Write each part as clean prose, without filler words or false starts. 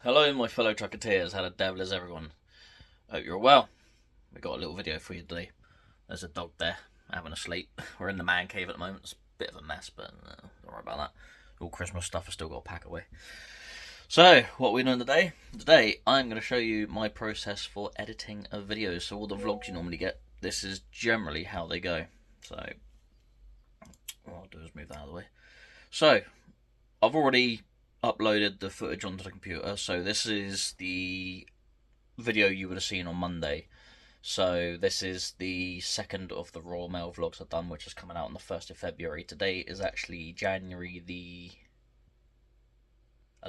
Hello my fellow trucketeers, how the devil is everyone? Hope you're well. We got a little video for you today. There's a dog there, having a sleep. We're in the man cave at the moment, it's a bit of a mess, but don't worry about that. All Christmas stuff I've still got to pack away. So, what are we doing today? Today, I'm going to show you my process for editing a video. So all the vlogs you normally get, this is generally how they go. So, what I'll do is move that out of the way. So, I've already uploaded the footage onto the computer, so this is the video you would have seen on Monday. So this is the second of the Royal Mail vlogs I've done, which is coming out on the 1st of February. Today is actually January the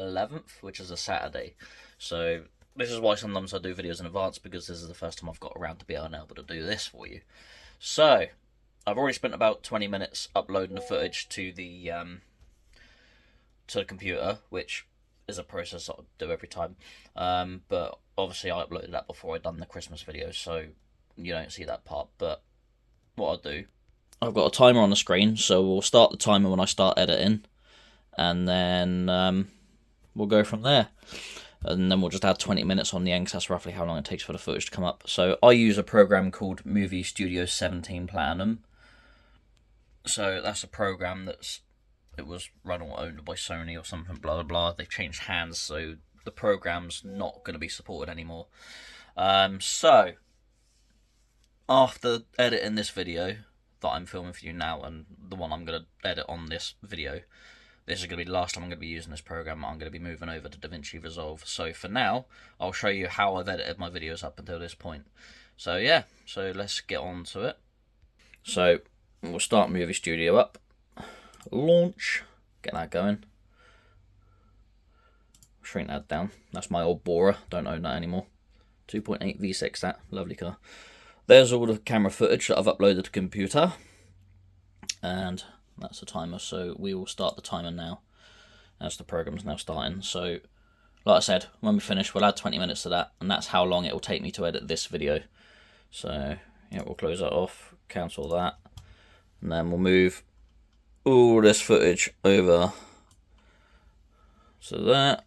11th, which is a Saturday. So this is why sometimes I do videos in advance, because this is the first time I've got around to being able to do this for you. So I've already spent about 20 minutes uploading the footage to the computer, which is a process I do every time. But obviously I uploaded that before I'd done the Christmas video, so you don't see that part. But what I'll do, I've got a timer on the screen, so we'll start the timer when I start editing, and then we'll go from there. And then we'll just add 20 minutes on the end, because that's roughly how long it takes for the footage to come up. So I use a program called Movie Studio 17 Platinum. So that's a program it was run or owned by Sony or something, blah blah blah. They've changed hands, so the program's not going to be supported anymore. So after editing this video that I'm filming for you now, and the one I'm going to edit on this video, this is going to be the last time I'm going to be using this program. I'm going to be moving over to DaVinci Resolve. So for now, I'll show you how I've edited my videos up until this point. So yeah, so let's get on to it. So we'll start Movie Studio up. Launch, get that going. Shrink that down. That's my old Bora, don't own that anymore. 2.8 V6, that lovely car. There's all the camera footage that I've uploaded to the computer, and that's the timer. So we will start the timer now, as the program's now starting. So like I said, when we finish, we'll add 20 minutes to that, and that's how long it will take me to edit this video. So yeah, we'll close that off, cancel that, and then we'll move all this footage over so that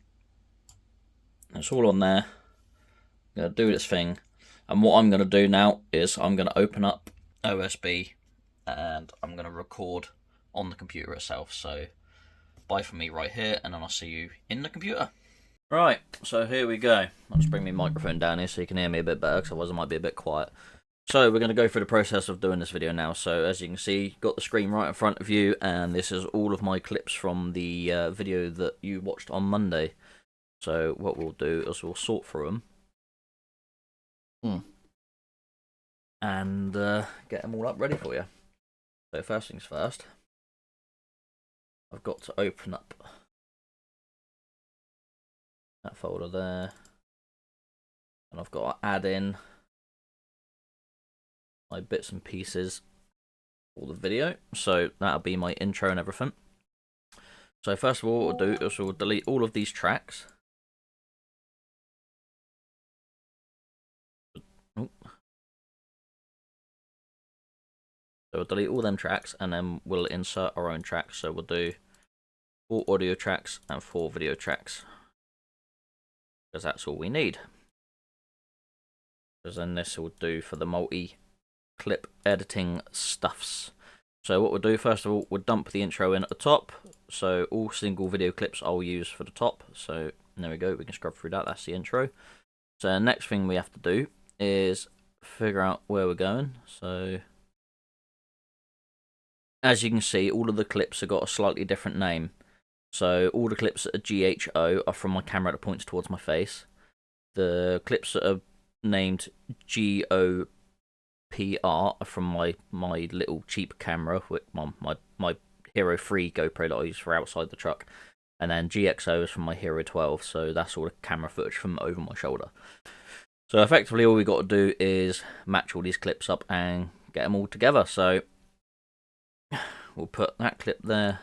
it's all on there. I'm going to do this thing, and what I'm going to do now is I'm going to open up OSB and I'm going to record on the computer itself. So bye from me right here, and then I'll see you in the computer. Right, so here we go. I'll just bring my microphone down here so you can hear me a bit better, because otherwise I might be a bit quiet. So we're going to go through the process of doing this video now. So as you can see, got the screen right in front of you, and this is all of my clips from the video that you watched on Monday. So what we'll do is we'll sort through them and get them all up ready for you. So first things first, I've got to open up that folder there, and I've got to add in my bits and pieces for the video. So that'll be my intro and everything. So first of all, what we'll do is we'll delete all of these tracks. So we'll delete all them tracks, and then we'll insert our own tracks. So we'll do 4 audio tracks and 4 video tracks, because that's all we need. Because then this will do for the multi-clip editing stuffs. So what we'll do, first of all, we'll dump the intro in at the top. So all single video clips I'll use for the top. So there we go, we can scrub through that, that's the intro. So the next thing we have to do is figure out where we're going. So as you can see, all of the clips have got a slightly different name. So all the clips that are GHO are from my camera that points towards my face. The clips that are named GOPR are from my little cheap camera, with my Hero 3 GoPro that I use for outside the truck. And then GXO is from my Hero 12, so that's all the camera footage from over my shoulder. So effectively all we got to do is match all these clips up and get them all together. So we'll put that clip there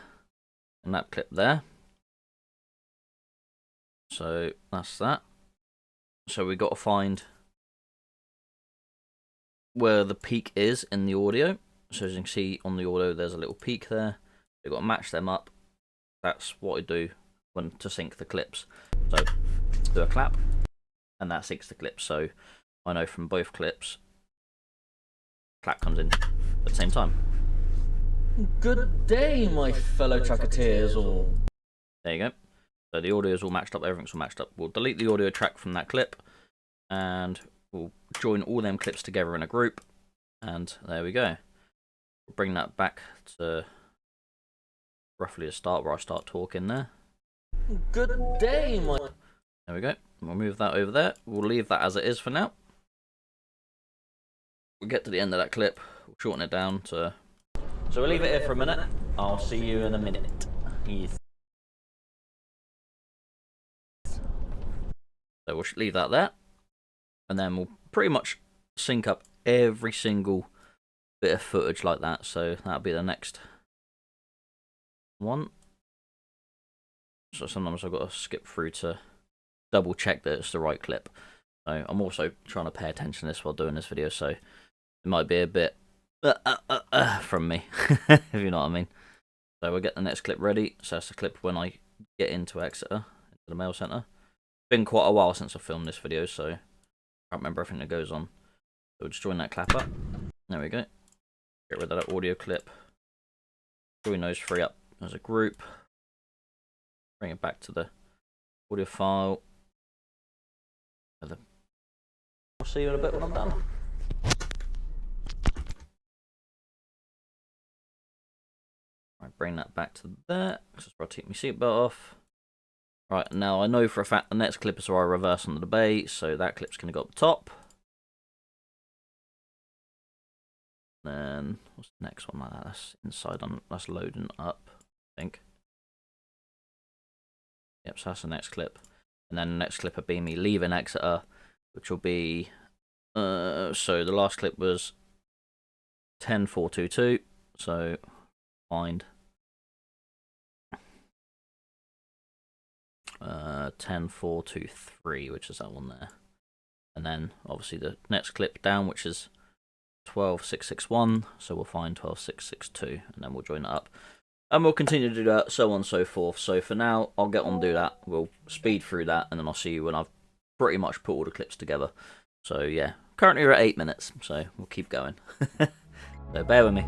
and that clip there. So that's that. So we got to find where the peak is in the audio. So as you can see on the audio, there's a little peak there. We've got to match them up. That's what I do when to sync the clips. So do a clap, and that syncs the clip. So I know from both clips, clap comes in at the same time. Good day, my fellow trucketeers, or... There you go. So the audio is all matched up, everything's all matched up. We'll delete the audio track from that clip, and we'll join all them clips together in a group, and there we go. We'll bring that back to roughly the start where I start talking there. Good day, my... There we go. We'll move that over there. We'll leave that as it is for now. We'll get to the end of that clip, we'll shorten it down to... So we'll leave it here for a minute. I'll see you in a minute. Yes. So we'll leave that there, and then we'll pretty much sync up every single bit of footage like that. So that'll be the next one. So sometimes I've got to skip through to double check that it's the right clip. So I'm also trying to pay attention to this while doing this video, so it might be a bit from me, if you know what I mean. So we'll get the next clip ready. So that's the clip when I get into Exeter, into the mail centre. Been quite a while since I filmed this video, so I can't remember everything that goes on. So we'll just join that clap up. There we go. Get rid of that audio clip. Join those three up as a group. Bring it back to the audio file. I'll see you in a bit when I'm done. Right, bring that back to there. Just where I take my seatbelt off. Right, now I know for a fact the next clip is where I reverse under the bay, so that clip's going to go up the top. Then, what's the next one like that? That's inside on, that's loading up, I think. Yep, so that's the next clip. And then the next clip will be me leaving Exeter, which will be, so the last clip was 10422, so find 10423, which is that one there. And then obviously the next clip down, which is 12661, so we'll find 12662, and then we'll join that up. And we'll continue to do that, so on and so forth. So for now, I'll get on and do that. We'll speed through that, and then I'll see you when I've pretty much put all the clips together. So yeah, currently we're at 8 minutes, so we'll keep going. So bear with me.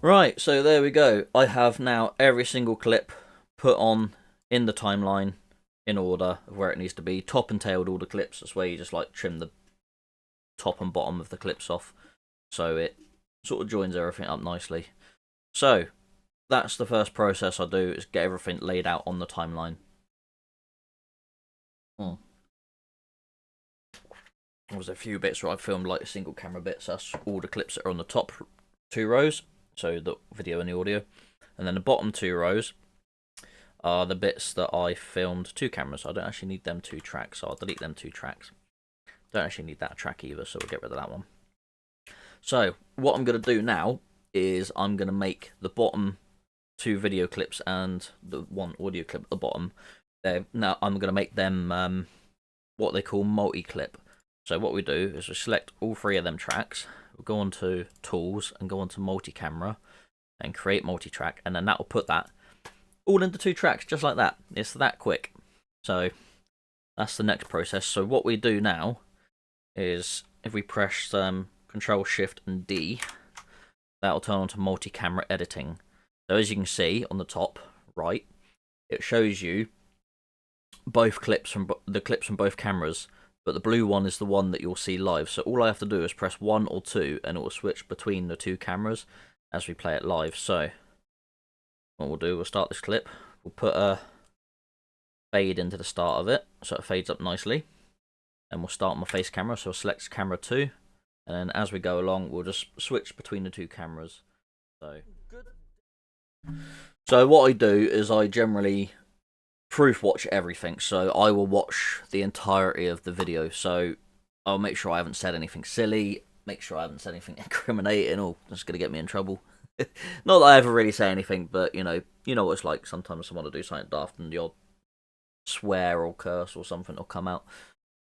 Right, so there we go. I have now every single clip put on in the timeline in order of where it needs to be. Top and tailed all the clips. That's where you just like trim the top and bottom of the clips off, so it sort of joins everything up nicely. So that's the first process I do, is get everything laid out on the timeline. There's a few bits where I filmed like single camera bits. That's all the clips that are on the top 2 rows, so the video and the audio, and then the bottom 2 rows are the bits that I filmed 2 cameras. I don't actually need them 2 tracks, so I'll delete them 2 tracks. Don't actually need that track either, so we'll get rid of that one. So what I'm going to do now is I'm going to make the bottom 2 video clips and the 1 audio clip at the bottom. Now I'm going to make them what they call multi-clip. So what we do is we select all 3 of them tracks. We'll go on to tools and go on to multi-camera and create multi-track, and then that will put that all into 2 tracks just like that. It's that quick. So that's the next process. So what we do now is if we press Control Shift and D, that will turn on to multi-camera editing. So as you can see on the top right, it shows you both clips from the clips from both cameras, but the blue one is the one that you'll see live. So all I have to do is press 1 or 2 and it will switch between the 2 cameras as we play it live. So what we'll do, we'll start this clip, we'll put a fade into the start of it, so it fades up nicely. And we'll start my face camera, so I'll select camera 2, and then as we go along, we'll just switch between the 2 cameras. So what I do is I generally proof watch everything, so I will watch the entirety of the video, so I'll make sure I haven't said anything silly, make sure I haven't said anything incriminating or that's going to get me in trouble. Not that I ever really say anything, but you know what it's like. Sometimes someone will do something daft and you'll swear or curse or something will come out,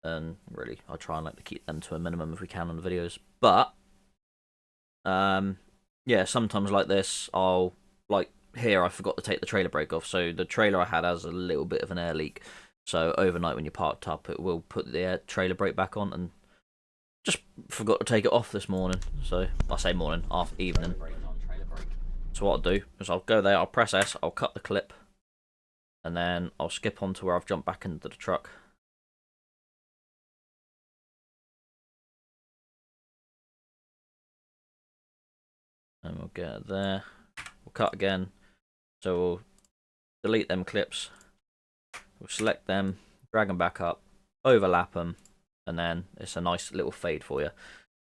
and really I try and like to keep them to a minimum if we can on the videos. But yeah, sometimes like this, I'll like here I forgot to take the trailer brake off, so the trailer I had has a little bit of an air leak, so overnight when you're parked up it will put the trailer brake back on, and just forgot to take it off this morning. So I say morning, after evening. So what I'll do is I'll go there, I'll press S, I'll cut the clip, and then I'll skip on to where I've jumped back into the truck. And we'll get it there. We'll cut again. So we'll delete them clips. We'll select them, drag them back up, overlap them, and then it's a nice little fade for you.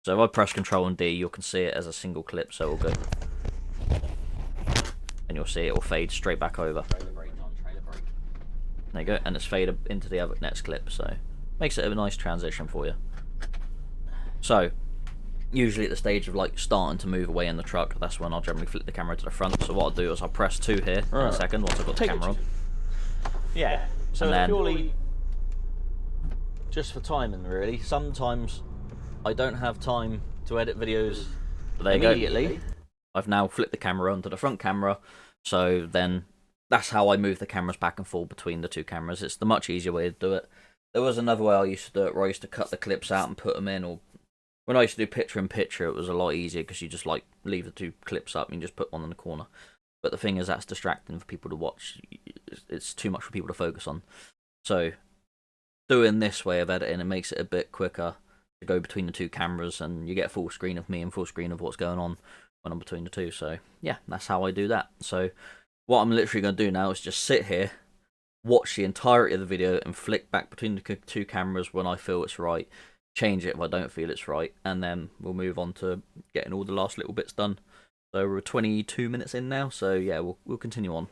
So if I press Control and D, you can see it as a single clip, so we'll go. And you'll see it will fade straight back over. There you go, and it's faded into the other next clip, so makes it a nice transition for you. So usually at the stage of like starting to move away in the truck, that's when I'll generally flip the camera to the front. So what I'll do is I'll press 2 here in a second once I've got the camera on. Yeah, so And then- purely just for timing, really. Sometimes I don't have time to edit videos There you immediately. go. I've now flipped the camera onto the front camera, so then that's how I move the cameras back and forth between the 2 cameras. It's the much easier way to do it. There was another way I used to do it where I used to cut the clips out and put them in, or when I used to do picture in picture, it was a lot easier because you just like leave the 2 clips up and you just put one in the corner. But the thing is, that's distracting for people to watch. It's too much for people to focus on. So doing this way of editing, it makes it a bit quicker to go between the 2 cameras, and you get full screen of me and full screen of what's going on when I'm between the 2. So yeah, that's how I do that. So what I'm literally going to do now is just sit here, watch the entirety of the video, and flick back between the 2 cameras when I feel it's right. Change it if I don't feel it's right, and then we'll move on to getting all the last little bits done. So we're 22 minutes in now, so yeah, we'll continue on.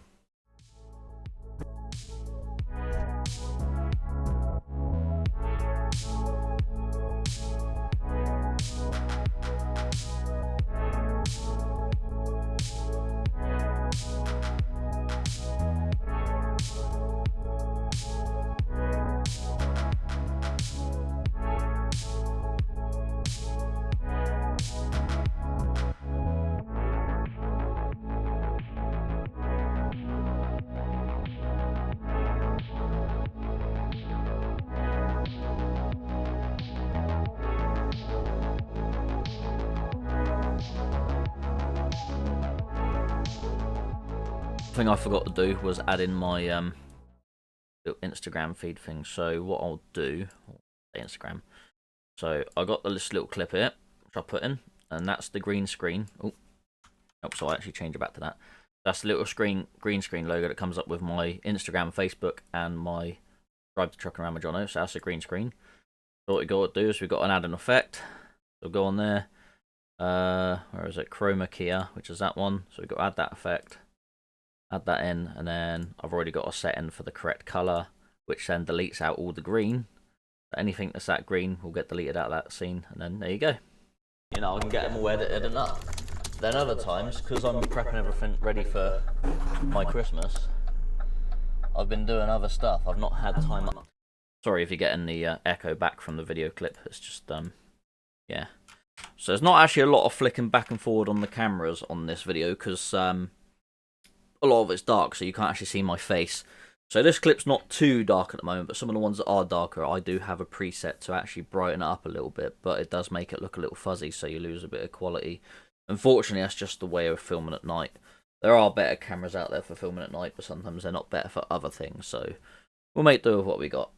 Thing I forgot to do was add in my little Instagram feed thing. So what I'll do, Instagram. So I got this little clip here, which I put in, and that's the green screen. Oh, so I actually change it back to that. That's the little green screen logo that comes up with my Instagram, Facebook, and my Drive the Truck Around with Jono. So that's the green screen. So what we got to do is we've got an add an effect. So go on there. Where is it? Chroma key, which is that one. So we've got to add that effect. Add that in, and then I've already got a setting for the correct colour, which then deletes out all the green. So anything that's that green will get deleted out of that scene, and then there you go. You know, I can get them all edited and up. Then other times, because I'm prepping everything ready for my Christmas, I've been doing other stuff. I've not had time. Sorry if you're getting the echo back from the video clip. It's just yeah. So there's not actually a lot of flicking back and forward on the cameras on this video, because a lot of it's dark, so you can't actually see my face. So this clip's not too dark at the moment, but some of the ones that are darker, I do have a preset to actually brighten it up a little bit, but it does make it look a little fuzzy, so you lose a bit of quality. Unfortunately, that's just the way of filming at night. There are better cameras out there for filming at night, but sometimes they're not better for other things, so we'll make do with what we got.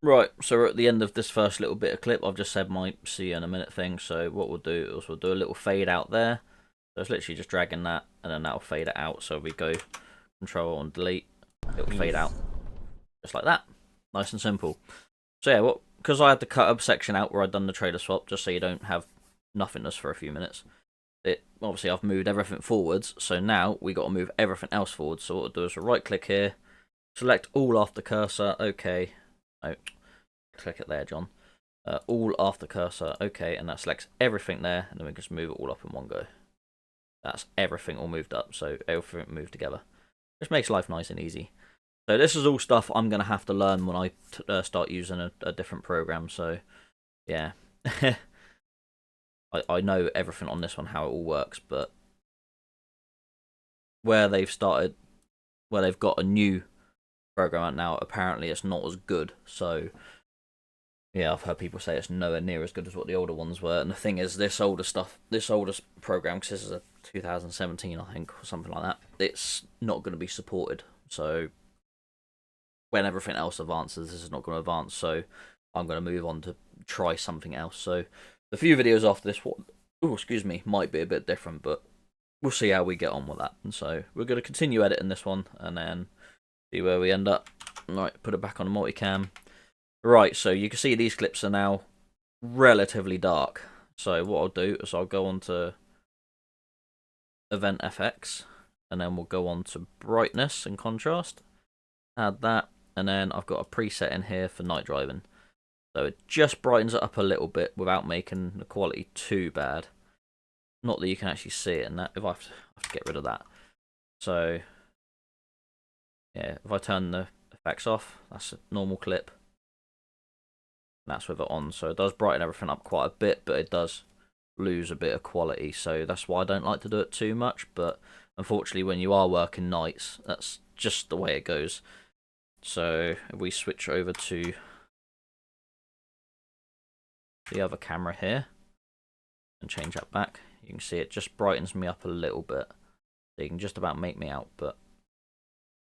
Right, so we're at the end of this first little bit of clip. I've just said my see you in a minute thing, so what we'll do is we'll do a little fade out there. So it's literally just dragging that, and then that'll fade it out. So we go Control and delete, it'll fade out. just like that, nice and simple. So yeah, well, because I had to cut a section out where I'd done the trailer swap, just so you don't have nothingness for a few minutes. Obviously I've moved everything forwards, so now we got to move everything else forwards. So what we'll do is we'll right click here, select all after cursor, okay. Oh, click it there, John. All after cursor, okay, and that selects everything there, and then we can just move it all up in one go. That's everything all moved up, so everything moved together. Just makes life nice and easy. So this is all stuff I'm going to have to learn when I start using a different program, so yeah. I know everything on this one, how it all works, but where they've got a new program out now, apparently it's not as good, so yeah, I've heard people say it's nowhere near as good as what the older ones were. And the thing is, this older program, because this is a 2017, I think, or something like that, it's not going to be supported. So when everything else advances, this is not going to advance. So I'm going to move on to try something else. So the few videos after this one, might be a bit different, but we'll see how we get on with that. And so we're going to continue editing this one and then see where we end up. Right, put it back on the multicam. Right, so you can see these clips are now relatively dark. So what I'll do is I'll go on to Event FX, and then we'll go on to brightness and contrast. Add that, and then I've got a preset in here for night driving. So it just brightens it up a little bit without making the quality too bad. Not that you can actually see it in that. If I have to get rid of that. So yeah, if I turn the effects off, that's a normal clip. That's with it on, so it does brighten everything up quite a bit, but it does lose a bit of quality, so that's why I don't like to do it too much. But unfortunately, when you are working nights, that's just the way it goes. So if we switch over to the other camera here and change that back, you can see it just brightens me up a little bit, so you can just about make me out. But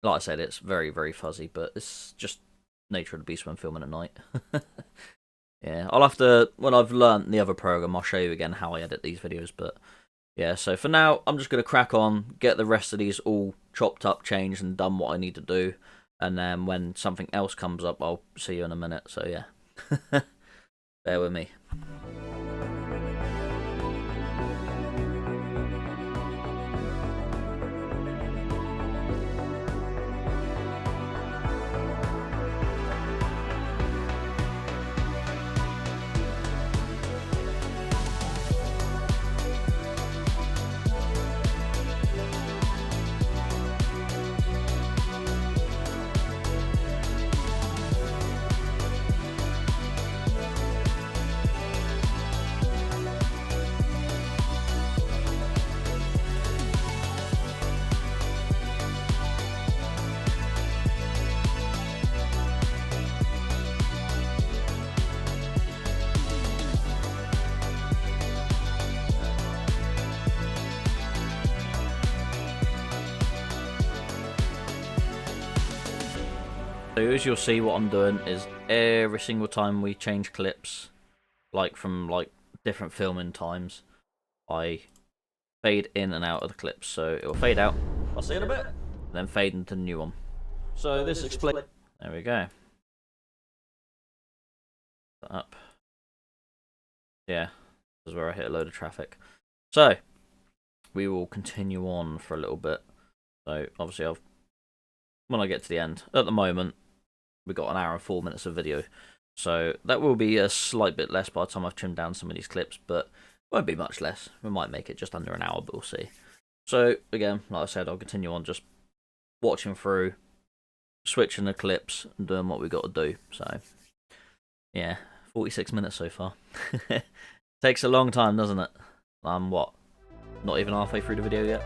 like I said, it's very, very fuzzy, but it's just nature of the beast when filming at night. Yeah, I'll have to, when I've learnt the other program, I'll show you again how I edit these videos. But yeah, so for now, I'm just going to crack on, get the rest of these all chopped up, changed, and done what I need to do. And then when something else comes up, I'll see you in a minute. So yeah, bear with me. So as you'll see, what I'm doing is every single time we change clips, from different filming times, I fade in and out of the clips. So it will fade out, I'll see you in a bit, and then fade into the new one. So this explains. There we go. Put that up. Yeah, this is where I hit a load of traffic. So we will continue on for a little bit. So obviously when I get to the end, at the moment, we've got an hour and 4 minutes of video. So that will be a slight bit less by the time I've trimmed down some of these clips, but won't be much less. We might make it just under an hour, but we'll see. So again, like I said, I'll continue on just watching through, switching the clips, and doing what we got to do. So yeah, 46 minutes so far. Takes a long time, doesn't it? What? Not even halfway through the video yet?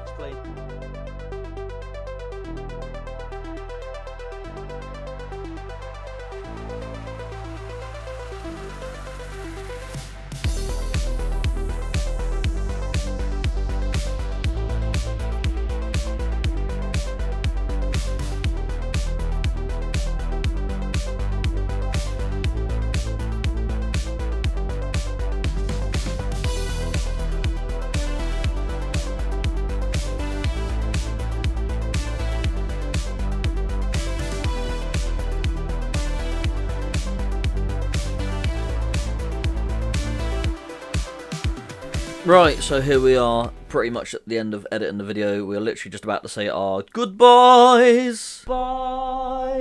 Right, so here we are, pretty much at the end of editing the video. We're literally just about to say our goodbyes. Bye.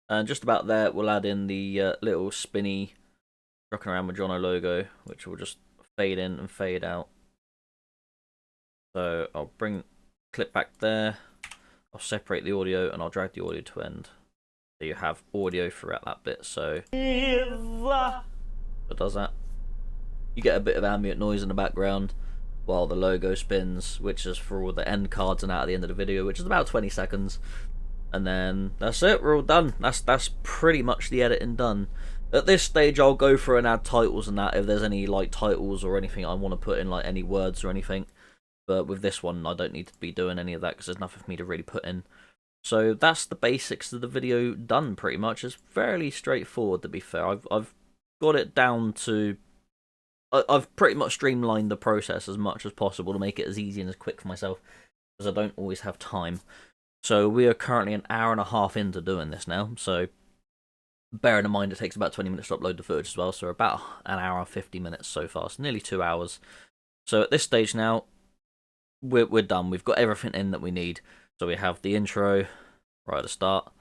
And just about there, we'll add in the little spinny rocking around with Jono logo, which will just fade in and fade out. So I'll bring clip back there. I'll separate the audio and I'll drag the audio to end. So you have audio throughout that bit. So it does that. You get a bit of ambient noise in the background while the logo spins, which is for all the end cards and out at the end of the video, which is about 20 seconds. And then that's it, we're all done. That's pretty much the editing done. At this stage, I'll go through and add titles and that, if there's any like titles or anything I want to put in, like any words or anything. But with this one, I don't need to be doing any of that because there's nothing for me to really put in. So that's the basics of the video done pretty much. It's fairly straightforward, to be fair. I've got it down to... I've pretty much streamlined the process as much as possible to make it as easy and as quick for myself, because I don't always have time. So we are currently an hour and a half into doing this now, so bearing in mind it takes about 20 minutes to upload the footage as well, so we're about an hour and 50 minutes so far, so nearly 2 hours. So at this stage now, we're done. We've got everything in that we need. So we have the intro right at the start.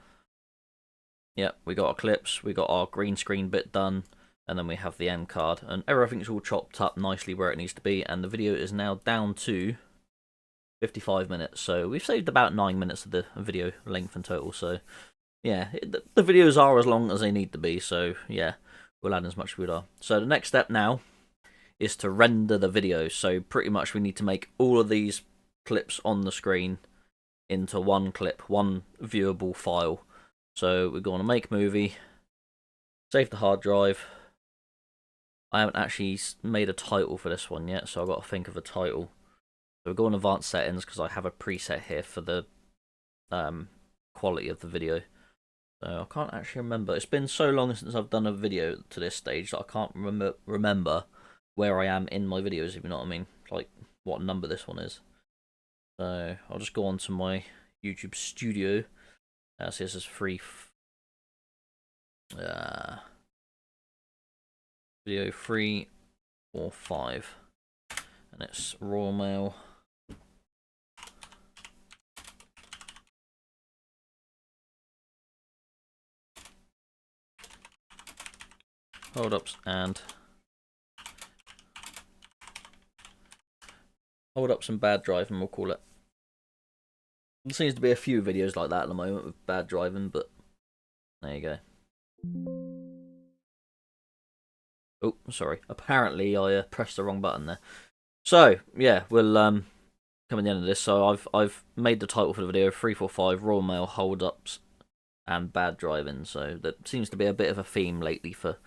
Yep, we got our clips, we got our green screen bit done. And then we have the end card, and everything's all chopped up nicely where it needs to be, and the video is now down to 55 minutes, so we've saved about 9 minutes of the video length in total, so yeah, the videos are as long as they need to be, so yeah, we'll add as much as we are. So the next step now is to render the video, so pretty much we need to make all of these clips on the screen into one clip, one viewable file. So we're going to make movie, save the hard drive. I haven't actually made a title for this one yet, so I've got to think of a title. So we'll go on advanced settings because I have a preset here for the quality of the video. So I can't actually remember. It's been so long since I've done a video to this stage that I can't remember where I am in my videos, if you know what I mean. Like what number this one is. So I'll just go on to my YouTube studio. So this is free. Video 3 or 5, and it's Royal Mail. Hold ups and bad driving, we'll call it. There seems to be a few videos like that at the moment with bad driving, but there you go. Oh, sorry. Apparently, I pressed the wrong button there. So yeah, we'll come at the end of this. So I've made the title for the video: 345 Royal Mail hold ups and bad driving. So that seems to be a bit of a theme lately for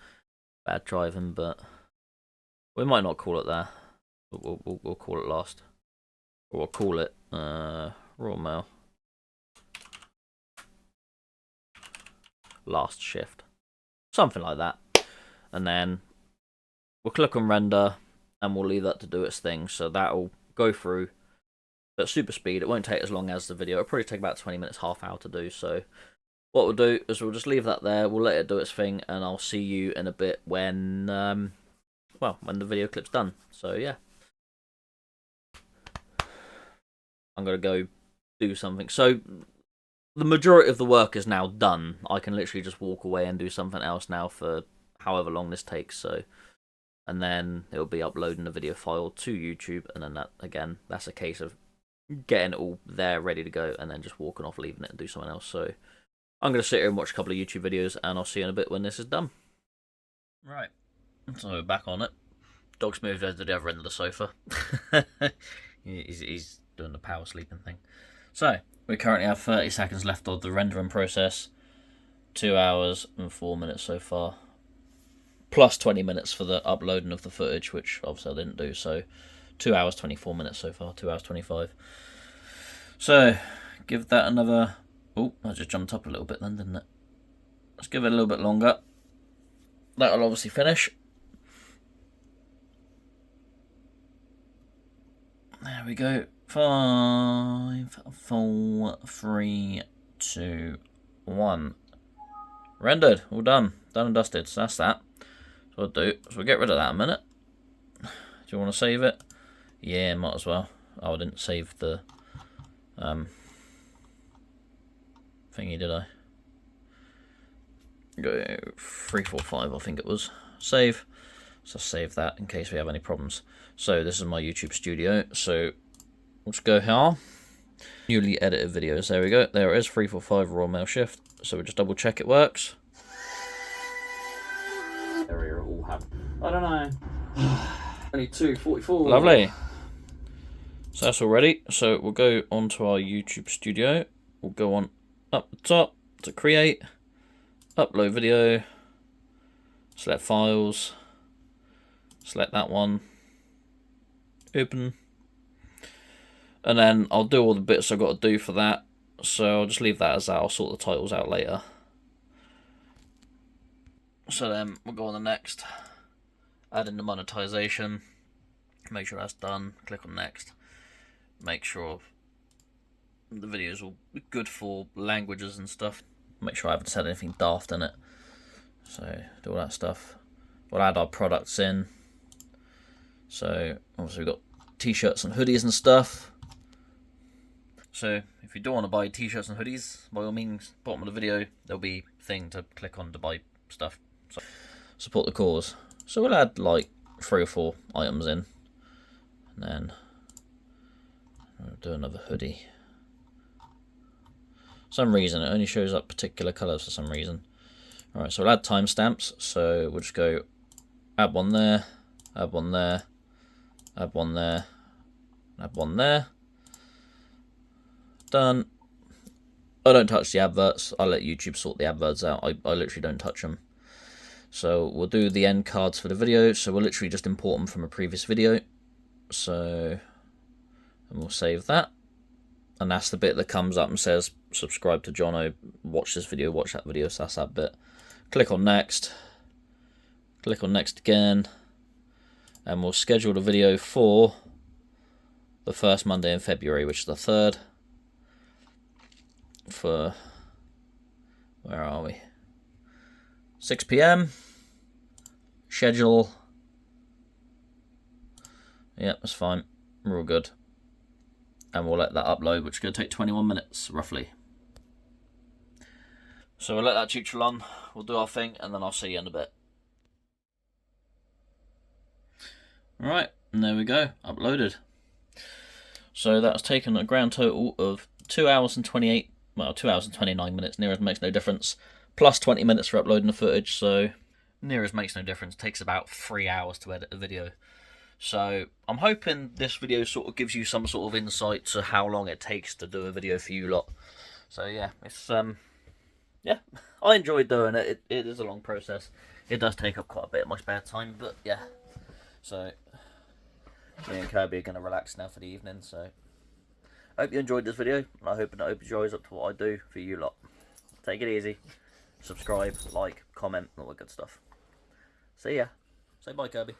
bad driving, but we might not call it that. We'll call it last, or we'll call it Royal Mail last shift, something like that, and then we'll click on render, and we'll leave that to do its thing. So that'll go through at super speed. It won't take as long as the video. It'll probably take about 20 minutes, half hour to do. So what we'll do is we'll just leave that there. We'll let it do its thing, and I'll see you in a bit when, well, when the video clip's done. So yeah, I'm gonna go do something. So the majority of the work is now done. I can literally just walk away and do something else now for however long this takes. So. And then it'll be uploading the video file to YouTube, and then that, again, that's a case of getting it all there ready to go, and then just walking off, leaving it, and do something else. So I'm going to sit here and watch a couple of YouTube videos, and I'll see you in a bit when this is done. Right, so we're back on it. Dog's moved over to the other end of the sofa. he's doing the power sleeping thing. So we currently have 30 seconds left of the rendering process. 2 hours and 4 minutes so far. Plus 20 minutes for the uploading of the footage, which obviously I didn't do, so 2 hours 24 minutes so far, 2 hours 25. So give that another... Oh, I just jumped up a little bit then, didn't it? Let's give it a little bit longer. That'll obviously finish. There we go. 5, 4, 3, 2, 1. Rendered, all done. Done and dusted, so that's that. So we'll do, so we'll get rid of that in a minute. Do you want to save it? Yeah, might as well. Oh, I didn't save the thingy, did I? Go 345, I think it was. Save. So save that in case we have any problems. So this is my YouTube studio. So let's go here. Newly edited videos. There we go. There it is. 345 Royal Mail Shift. So we just double check it works. Area all have. I don't know. Only 244. Lovely. So that's all ready. So we'll go onto our YouTube studio. We'll go on up the top to create, upload video, select files, select that one, open, and then I'll do all the bits I've got to do for that. So I'll just leave that as that. I'll sort the titles out later. So then we'll go on the next, add in the monetization, make sure that's done, click on next, make sure the videos are good for languages and stuff, make sure I haven't said anything daft in it, so do all that stuff. We'll add our products in, so obviously we've got t-shirts and hoodies and stuff. So if you do want to buy t-shirts and hoodies, by all means, bottom of the video there'll be a thing to click on to buy stuff. So, support the cause. So we'll add like 3 or 4 items in, and then we'll do another hoodie. For some reason it only shows up particular colours for some reason. Alright, so we'll add timestamps. So we'll just go add one there, add one there, add one there, add one there. Done. I don't touch the adverts. I let YouTube sort the adverts out. I literally don't touch them. So we'll do the end cards for the video. So we'll literally just import them from a previous video. So, and we'll save that. And that's the bit that comes up and says, subscribe to Jono, watch this video, watch that video. So that's that bit. Click on next. Click on next again. And we'll schedule the video for the first Monday in February, which is the 3rd. For, where are we? 6 PM. Schedule. Yep, that's fine. We're all good. And we'll let that upload, which is going to take 21 minutes, roughly. So we'll let that tutorial on. We'll do our thing, and then I'll see you in a bit. Alright, and there we go. Uploaded. So that's taken a grand total of 2 hours and 28, well, 2 hours and 29 minutes. Near as makes no difference. Plus 20 minutes for uploading the footage, so near as makes no difference. It takes about 3 hours to edit a video. So I'm hoping this video sort of gives you some sort of insight to how long it takes to do a video for you lot. So yeah, it's yeah, I enjoyed doing it. It is a long process. It does take up quite a bit of my spare time, but yeah. So me and Kirby are going to relax now for the evening. So I hope you enjoyed this video, and I hope it opens your eyes up to what I do for you lot. Take it easy. Subscribe, like, comment, all that good stuff. See ya. Say bye, Kirby.